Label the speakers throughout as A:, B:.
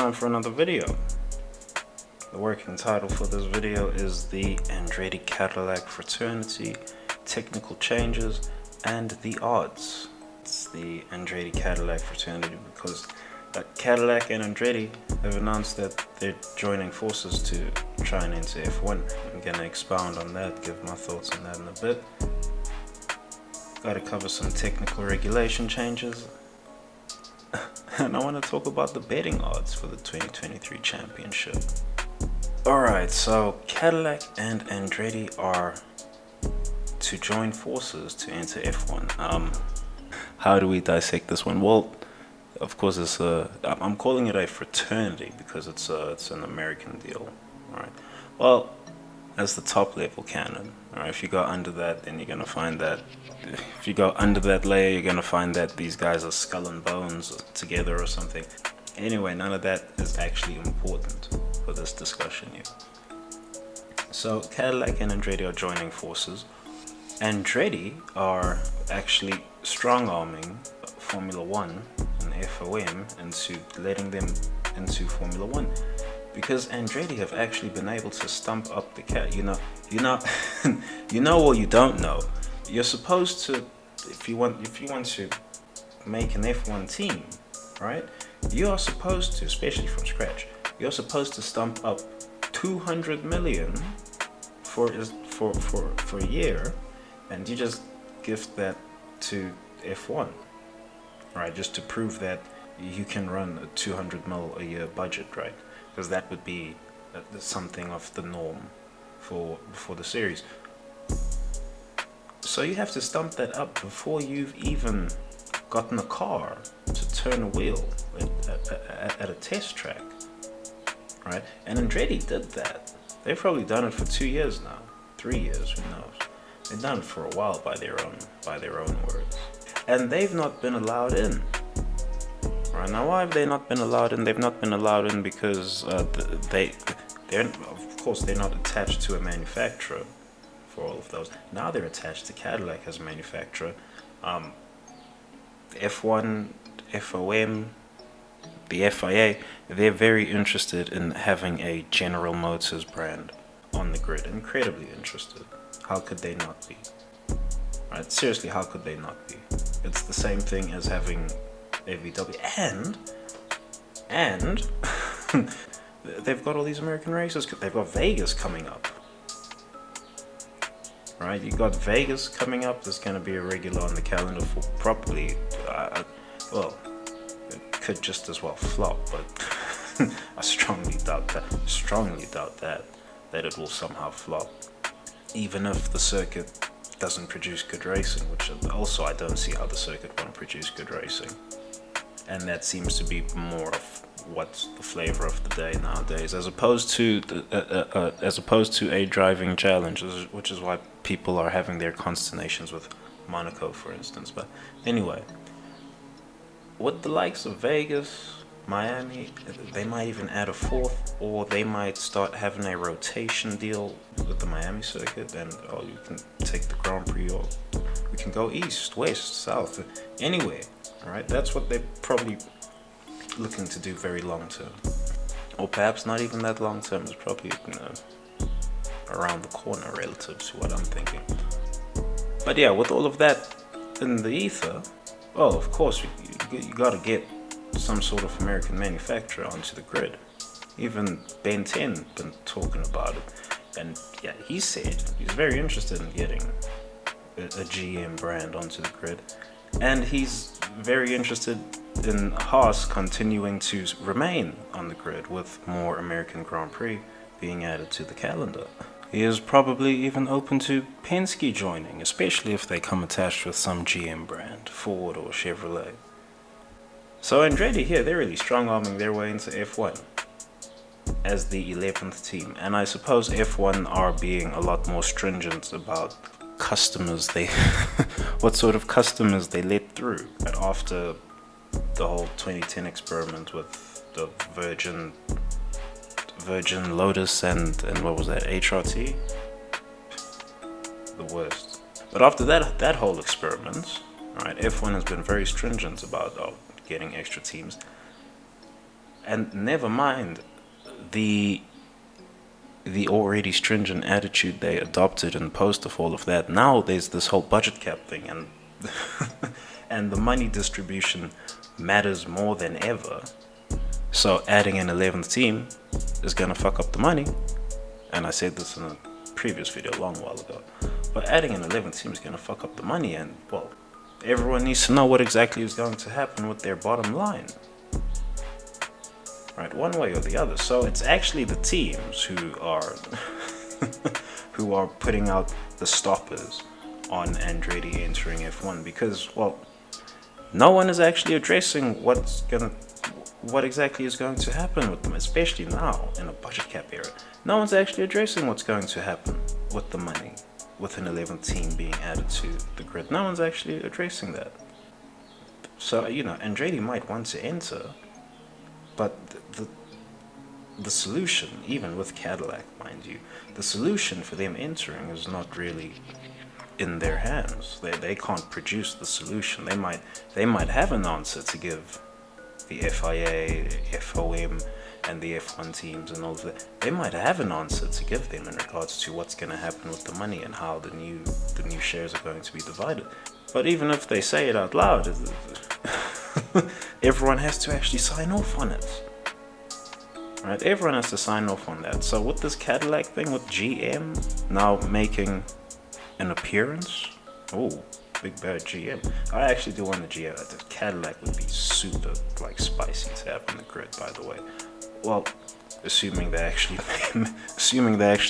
A: time for another video. The working title for this video is the Andretti-Cadillac Fraternity, Technical Changes and the Odds. It's the Andretti-Cadillac Fraternity because Cadillac and Andretti have announced that they're joining forces to try and enter F1. I'm going to expound on that, give my thoughts on that in a bit. Got to cover some technical regulation changes. And I want to talk about the betting odds for the 2023 championship. Alright, so Cadillac and Andretti are to join forces to enter F1. How do we dissect this one? Well, of course, I'm calling it a fraternity because it's an American deal. Alright. Well, that's the top level canon. Alright, if you go under that, then you're gonna find that if you go under that layer, you're gonna find that these guys are skull and bones together or something. Anyway, none of that is actually important for this discussion here. So Cadillac and Andretti are joining forces. Andretti are actually strong-arming Formula One and FOM into letting them into Formula One, because Andretti have actually been able to stump up the cat. You know or you don't know. You're supposed to, if you want to make an F1 team, right? You are supposed to, especially from scratch, you're supposed to stump up 200 million for a year, and you just gift that to F1, right? Just to prove that you can run a 200 mil a year budget, right? Because that would be something of the norm for the series. So you have to stump that up before you've even gotten a car to turn a wheel at a test track, right? And Andretti did that. They've probably done it for 2 years now, 3 years, who knows? They've done it for a while by their own words, and they've not been allowed in. Right now, why have they not been allowed in? They've not been allowed in because they're of course they're not attached to a manufacturer for all of those. Now they're attached to Cadillac as a manufacturer. F1, FOM, the FIA, they're very interested in having a General Motors brand on the grid. Incredibly interested. How could they not be? Right? Seriously, how could they not be? It's the same thing as having AVW, and they've got all these American races. They've got Vegas coming up, right? You got Vegas coming up. There's going to be a regular on the calendar for probably, well, it could just as well flop, but I strongly doubt that it will somehow flop, even if the circuit doesn't produce good racing, which also I don't see how the circuit won't produce good racing. And that seems to be more of what's the flavor of the day nowadays, as opposed to a driving challenge, which is why people are having their consternations with Monaco, for instance. But anyway, with the likes of Vegas, Miami, they might even add a fourth, or they might start having a rotation deal with the Miami circuit, and you can take the Grand Prix, or we can go east, west, south, anywhere. All right, that's what they're probably looking to do very long term, or perhaps not even that long term. It's probably around the corner relative to what I'm thinking. But yeah, with all of that in the ether, well, of course you got to get some sort of American manufacturer onto the grid. Even Ben 10 been talking about it, and yeah, he said he's very interested in getting a GM brand onto the grid, and he's very interested in Haas continuing to remain on the grid with more American Grand Prix being added to the calendar. He is probably even open to Penske joining, especially if they come attached with some GM brand, Ford or Chevrolet. So Andretti here, they're really strong-arming their way into F1 as the 11th team. And I suppose F1 are being a lot more stringent about customers what sort of customers they let through. And after the whole 2010 experiment with the Virgin Lotus and what was that, HRT? The worst. But after that whole experiment, right, F1 has been very stringent about getting extra teams. And never mind the already stringent attitude they adopted in post of all of that. Now there's this whole budget cap thing, and and the money distribution matters more than ever. So adding an 11th team is gonna fuck up the money. And I said this in a previous video a long while ago. But adding an 11th team is gonna fuck up the money, and well, everyone needs to know what exactly is going to happen with their bottom line. Right, one way or the other. So it's actually the teams who are who are putting out the stoppers on Andretti entering F1, because, well, no one is actually addressing what exactly is going to happen with them, especially now in a budget cap era. No one's actually addressing what's going to happen with the money, with an 11th team being added to the grid. No one's actually addressing that. So, you know, Andretti might want to enter, but the solution, even with Cadillac, mind you, the solution for them entering is not really in their hands. They can't produce the solution. They might have an answer to give the FIA, FOM, and the F1 teams and all of that. They might have an answer to give them in regards to what's going to happen with the money and how the new shares are going to be divided. But even if they say it out loud, everyone has to actually sign off on it. Right? Everyone has to sign off on that. So with this Cadillac thing, with GM now making an appearance, oh, big bad GM. I actually do want a GM. The Cadillac would be super like spicy to have on the grid, by the way. Well, assuming they actually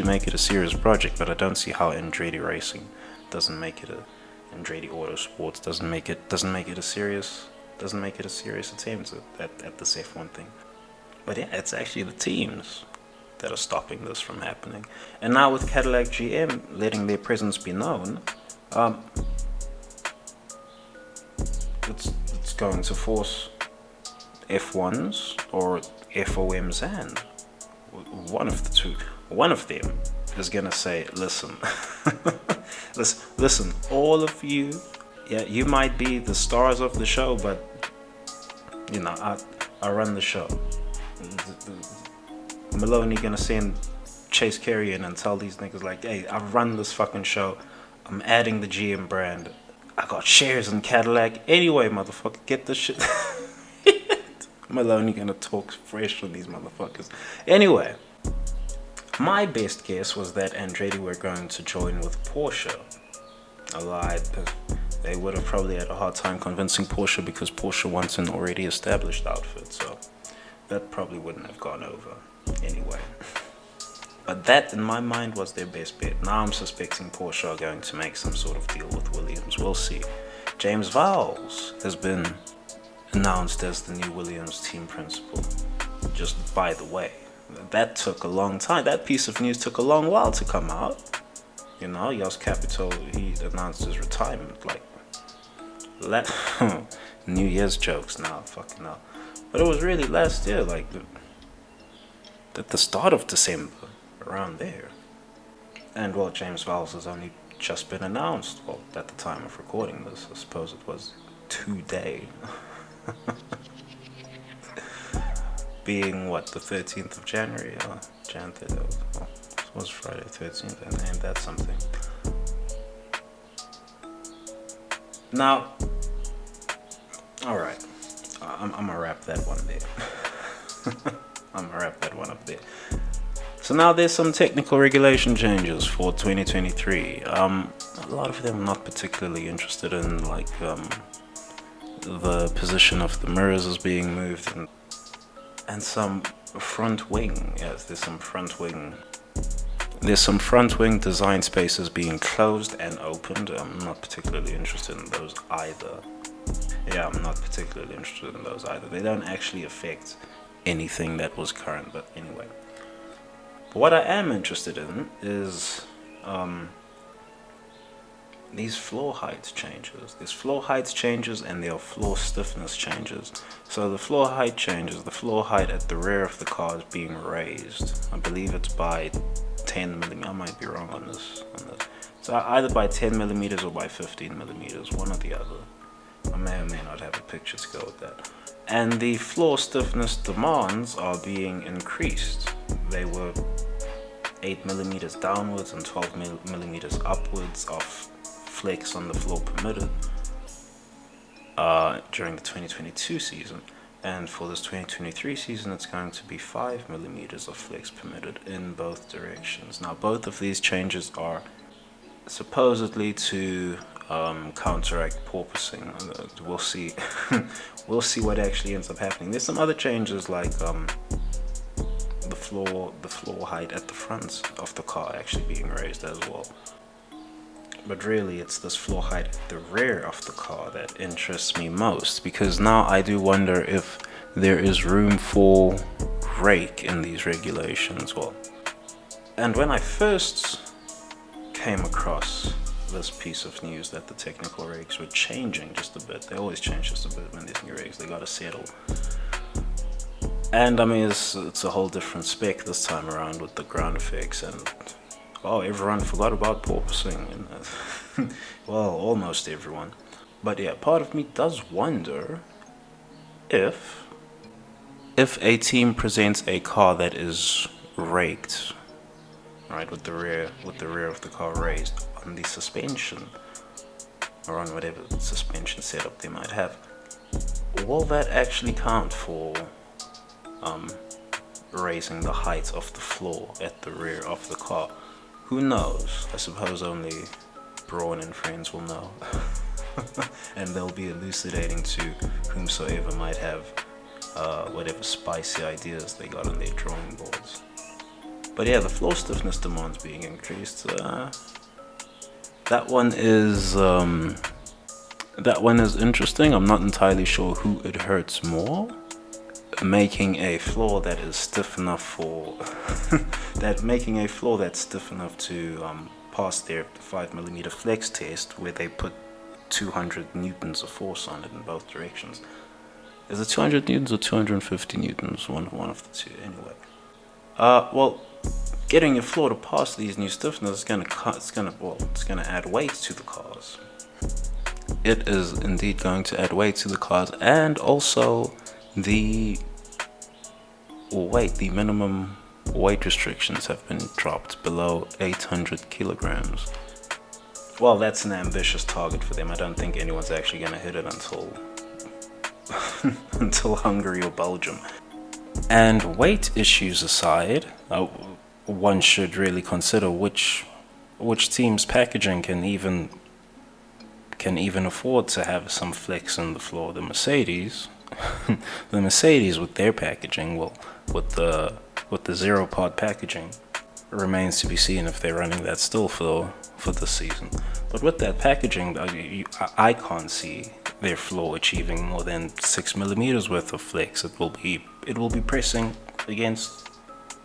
A: make it a serious project, but I don't see how Andretti Racing doesn't make it Andretti Autosports doesn't make it a serious attempt at this F1 thing. But yeah, it's actually the teams that are stopping this from happening. And now with Cadillac GM letting their presence be known, it's going to force F1's or FOM's hand. One of the two. One of them is gonna say, listen, listen, all of you, yeah, you might be the stars of the show, but you know, I run the show. Maloney gonna send Chase Carey in and tell these niggas like, hey, I run this fucking show. I'm adding the GM brand. I got shares in Cadillac. Anyway, motherfucker, get this shit. Maloney gonna talk fresh with these motherfuckers. Anyway, my best guess was that Andretti were going to join with Porsche. I lied. They would have probably had a hard time convincing Porsche because Porsche wants an already established outfit, so that probably wouldn't have gone over anyway. But that, in my mind, was their best bet. Now I'm suspecting Porsche are going to make some sort of deal with Williams. We'll see. James Vowles has been announced as the new Williams team principal. Just by the way, that took a long time. That piece of news took a long while to come out. You know, Jos Capito, he announced his retirement like New Year's jokes now, fucking hell. But it was really last year, like at the start of December, around there. And well, James Vowles has only just been announced. Well, at the time of recording this, I suppose it was today. Being what, the 13th of January? Jan 30th. Well, it was Friday 13th, and ain't that something? Now, alright, I'm gonna wrap that one there. I'm gonna wrap that one up there. So now there's some technical regulation changes for 2023. A lot of them I'm not particularly interested in, like the position of the mirrors is being moved, and some front wing. Yes, there's some front wing design spaces being closed and opened. I'm not particularly interested in those either. Yeah, I'm not particularly interested in those either. They don't actually affect anything that was current, but anyway. But what I am interested in is these floor height changes. There's floor height changes and there are floor stiffness changes. So the floor height changes, the floor height at the rear of the car is being raised. I believe it's by 10 millimeters. I might be wrong on this. So either by 10 millimeters or by 15 millimeters, one or the other. I may or may not have a picture to go with that. And the floor stiffness demands are being increased. They were 8 millimeters downwards and 12 millimeters upwards of flex on the floor permitted during the 2022 season. And for this 2023 season, it's going to be 5 millimeters of flex permitted in both directions. Now, both of these changes are supposedly to counteract porpoising. We'll see. We'll see what actually ends up happening. There's some other changes like the floor height at the front of the car actually being raised as well. But really, it's this floor height at the rear of the car that interests me most, because now I do wonder if there is room for rake in these regulations. Well, and when I first came across this piece of news that the technical rakes were changing just a bit, they always change just a bit when there's new rakes, they gotta settle. And I mean, it's a whole different spec this time around with the ground effects, and oh, everyone forgot about porpoising. Well, almost everyone. But yeah, part of me does wonder if a team presents a car that is raked, right, with the rear of the car raised on the suspension, or on whatever suspension setup they might have, will that actually count for raising the height of the floor at the rear of the car? Who knows? I suppose only Braun and friends will know. And they'll be elucidating to whomsoever might have whatever spicy ideas they got on their drawing boards. But yeah, the floor stiffness demands being increased. That one is interesting. I'm not entirely sure who it hurts more. Making a floor that is stiff enough for making a floor that's stiff enough to pass their 5 millimeter flex test, where they put 200 newtons of force on it in both directions. Is it 200 newtons or 250 newtons? One of the two, anyway. Well, getting your floor to pass these new stiffness is gonna add weight to the cars. It is indeed going to add weight to the cars, and also the minimum weight restrictions have been dropped below 800 kilograms. Well, that's an ambitious target for them. I don't think anyone's actually going to hit it until Hungary or Belgium. And weight issues aside, one should really consider which team's packaging can even afford to have some flex in the floor. The Mercedes with their packaging, well, with the zero pod packaging, remains to be seen if they're running that still for this season. But with that packaging, I can't see their floor achieving more than 6 millimeters worth of flex. It will be pressing against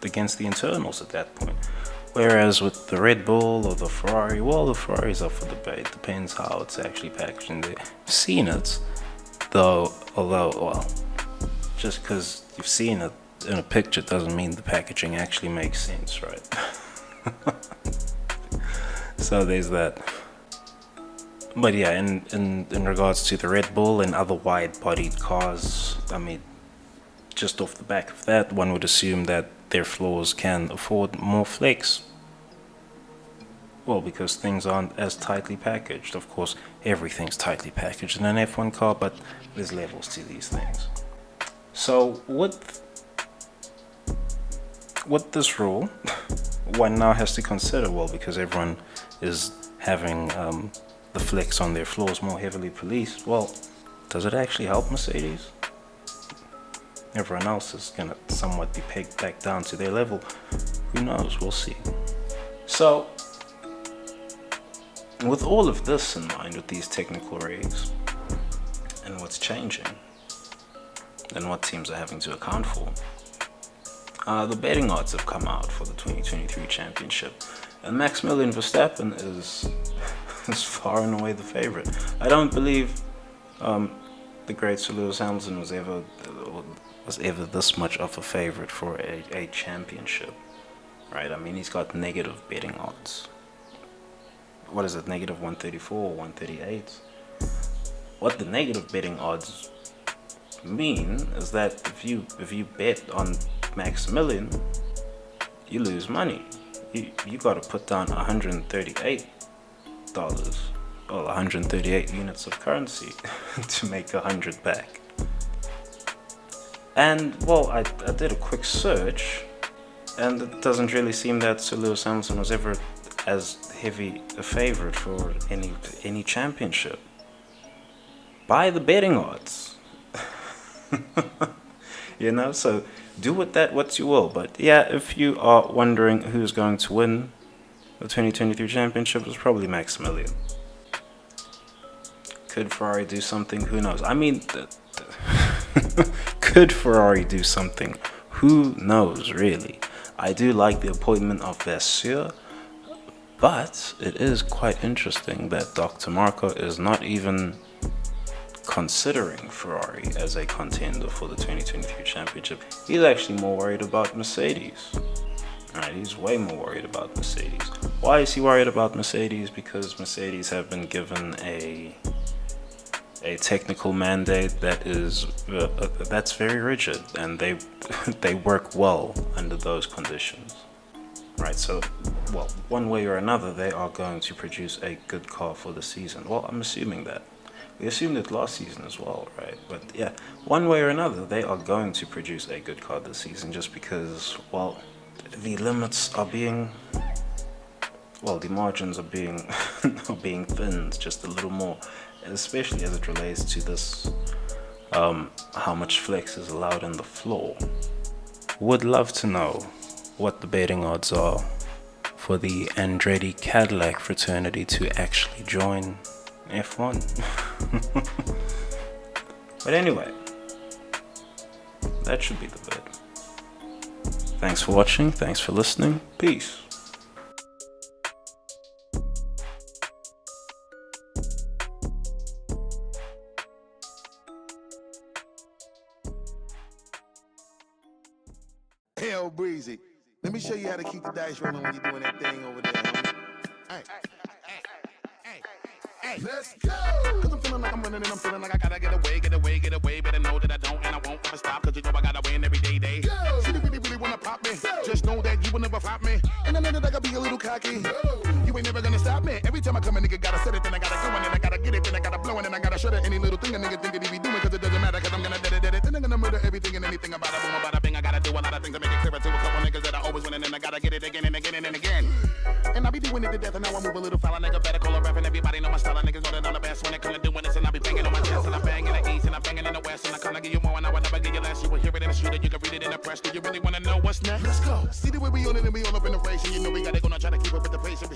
A: the internals at that point. Whereas with the Red Bull or the Ferrari, well, the Ferrari's up for debate. Depends how it's actually packaged in there. I've seen it, though, well, just because you've seen it in a picture doesn't mean the packaging actually makes sense, right? So there's that. But yeah, in regards to the Red Bull and other wide-bodied cars, I mean, just off the back of that, one would assume that their floors can afford more flex. Well, because things aren't as tightly packaged. Of course, everything's tightly packaged in an F1 car, but there's levels to these things. So with this rule, one now has to consider, well, because everyone is having the flex on their floors more heavily policed, well, does it actually help Mercedes? Everyone else is going to somewhat be pegged back down to their level. Who knows? We'll see. So, with all of this in mind, with these technical rigs, and what's changing, and what teams are having to account for, the betting odds have come out for the 2023 championship, and Max Verstappen is far and away the favorite. I don't believe the great Sir Lewis Hamilton was ever this much of a favorite for a championship, right? I mean, he's got negative betting odds. What is it, negative 134 or 138? What the negative betting odds mean is that if you bet on Maximilian, you lose money. You got to put down $138, well, 138 units of currency to make 100 back. And well, I did a quick search, and it doesn't really seem that Sir Lewis Hamilton was ever as heavy a favorite for any championship by the betting odds. You know, so do with that what you will. But yeah, if you are wondering who's going to win the 2023 championship, it's probably Maximilian. Could Ferrari do something? Who knows? I mean, could Ferrari do something? Who knows, really? I do like the appointment of Vasseur, but it is quite interesting that Dr. Marco is not even considering Ferrari as a contender for the 2023 championship. He's actually more worried about Mercedes. Alright, he's way more worried about Mercedes. Why is he worried about Mercedes? Because Mercedes have been given a technical mandate that is that's very rigid, and they work well under those conditions. Right, so, well, one way or another, they are going to produce a good car for the season. Well, I'm assuming that. We assumed it last season as well, right? But yeah, one way or another, they are going to produce a good car this season, just because, well, the limits are being, well, the margins are being are being thinned just a little more, especially as it relates to this, how much flex is allowed in the floor. Would love to know what the betting odds are for the Andretti-Cadillac Fraternity to actually join F1. But anyway, that should be the vid. Thanks for watching, thanks for listening, peace.
B: Hell breezy. Let me show you how to keep the dice rolling when you're doing that thing over there. Hey. Let's go! Cause I'm feeling like I'm running and I'm feeling like I gotta get away. Better know that I don't and I won't ever stop. Cause you know I gotta win every day. Go! See, you really wanna pop me. Go! Just know that you will never flop me. And I know that I gotta be a little cocky. Go! You ain't never gonna stop me. Every time I come, a nigga gotta set it, then I gotta go, and then I gotta get it, then I gotta blow, and then I gotta shut it. Any little thing a nigga think that he be doing, cause it doesn't matter, cause I'm gonna dead it. Then I'm gonna murder everything and anything about it. Boom, about a bing. I gotta do a lot of things to make it clearer to a couple niggas that I always win, and then I gotta get it again and again and again. And I be doing it to death, and now I move a little foul. Nigga better call a rap, and everybody know my style. Niggas know that I'm the best when it comes to doing this, and I be banging on my chest, and I bang in the east, and I banging in the west, and I come to give you more, and I will never give you less. You will hear it in the street, or you can read it in the press. Do you really wanna know what's next? Let's go. See the way we on it, and we all up in the race, and you know we gotta go, not try to keep up with the pace and